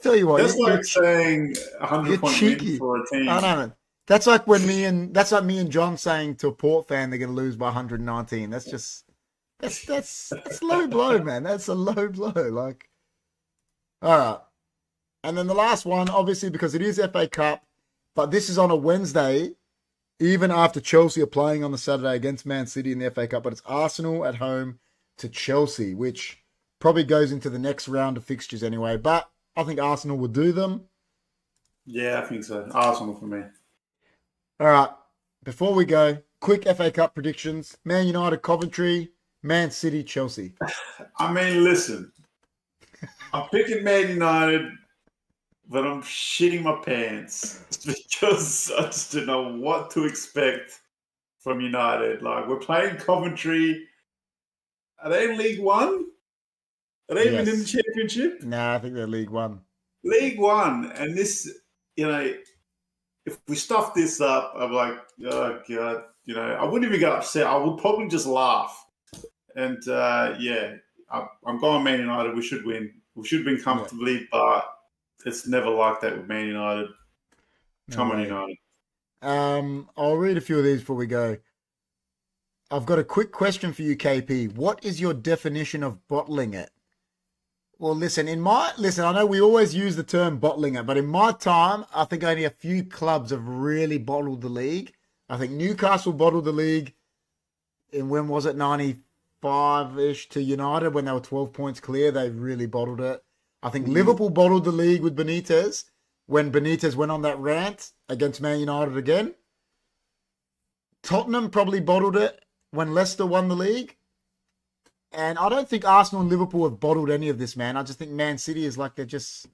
tell you what. That's like saying 100-point win for a team. I know. That's like me and John saying to a Port fan they're going to lose by 119. That's low blow, man. That's a low blow. Like, all right. And then the last one, obviously, because it is FA Cup, but this is on a Wednesday, even after Chelsea are playing on the Saturday against Man City in the FA Cup, but it's Arsenal at home to Chelsea, which probably goes into the next round of fixtures anyway. But I think Arsenal will do them. Yeah, I think so. Arsenal for me. All right. Before we go, quick FA Cup predictions. Man United, Coventry, Man City, Chelsea. I mean, listen. I'm picking Man United, but I'm shitting my pants because I just don't know what to expect from United. Like, we're playing Coventry. Are they in League One? Are they even in the Championship? Nah, I think they're League One. League One. And this, if we stuff this up, I'm like, oh, God. I wouldn't even get upset. I would probably just laugh. And, I'm going Man United. We should win. We should win comfortably, but it's never like that with Man United. Come on, United. I'll read a few of these before we go. I've got a quick question for you, KP. What is your definition of bottling it? Well, listen, I know we always use the term bottling it, but in my time, I think only a few clubs have really bottled the league. I think Newcastle bottled the league in, when was it, 95-ish to United, when they were 12 points clear. They really bottled it. I think Liverpool bottled the league with Benitez when Benitez went on that rant against Man United again. Tottenham probably bottled it when Leicester won the league. And I don't think Arsenal and Liverpool have bottled any of this, man. I just think Man City is like they're just...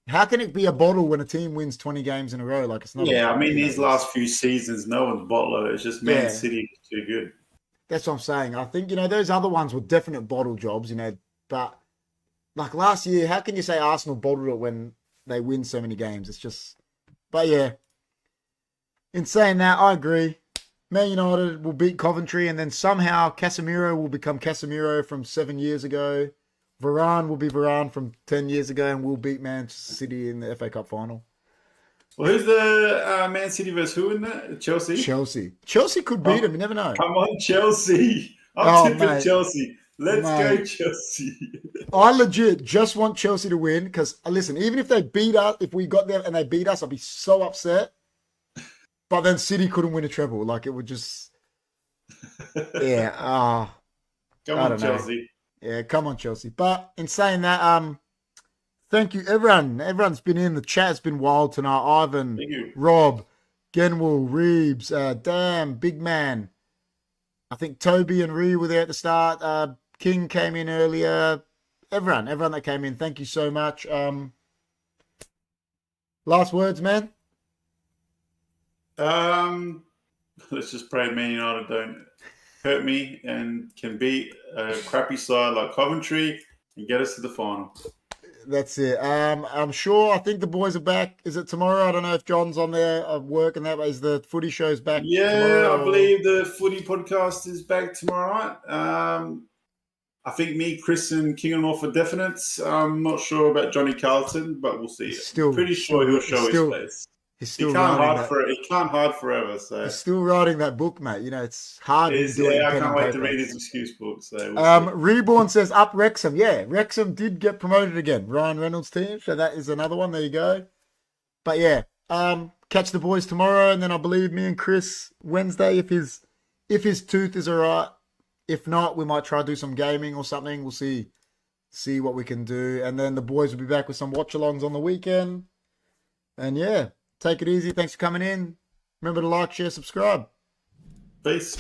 How can it be a bottle when a team wins 20 games in a row? Like, it's not. Yeah, I mean, these last few seasons, no one's bottled it. It's just Man City is too good. That's what I'm saying. I think, those other ones were definite bottle jobs, but like last year, how can you say Arsenal bottled it when they win so many games? It's just... But yeah, in saying that, I agree. Man United will beat Coventry, and then somehow Casemiro will become Casemiro from 7 years ago. Varane will be Varane from 10 years ago, and we'll beat Manchester City in the FA Cup final. Well, who's the Man City versus who in that? Chelsea? Chelsea could beat them. You never know. Come on, Chelsea. I'm tipping Chelsea. Let's go, Chelsea. I legit just want Chelsea to win because, listen, even if they beat us, if we got there and they beat us, I'd be so upset. But then City couldn't win a treble. Like, it would just... Yeah. Come on, Chelsea. Yeah, come on, Chelsea. But in saying that, thank you, everyone. Everyone's been in. The chat's been wild tonight. Ivan, Rob, Genwell, Reeves, Dan, Big Man. I think Toby and Ree were there at the start. King came in earlier. Everyone that came in, thank you so much. Last words, man? Let's just pray Man United don't hurt me and can beat a crappy side like Coventry and get us to the final. That's it. I'm sure. I think the boys are back. Is it tomorrow? I don't know if John's on there work and that. Is the footy show's back? Yeah, tomorrow? I believe the footy podcast is back tomorrow night. I think me, Chris, and King and North are definite. I'm not sure about Johnny Carlton, but we'll see. Pretty sure he'll show his place. He can't hide forever. So he's still writing that book, mate. It's hard. I can't wait to read his excuse book. So Reborn says up Wrexham. Yeah, Wrexham did get promoted again. Ryan Reynolds' team. So that is another one. There you go. But yeah, catch the boys tomorrow, and then I believe me and Chris Wednesday if his tooth is alright. If not, we might try to do some gaming or something. We'll see what we can do, and then the boys will be back with some watch-alongs on the weekend. And yeah. Take it easy. Thanks for coming in. Remember to like, share, subscribe. Peace.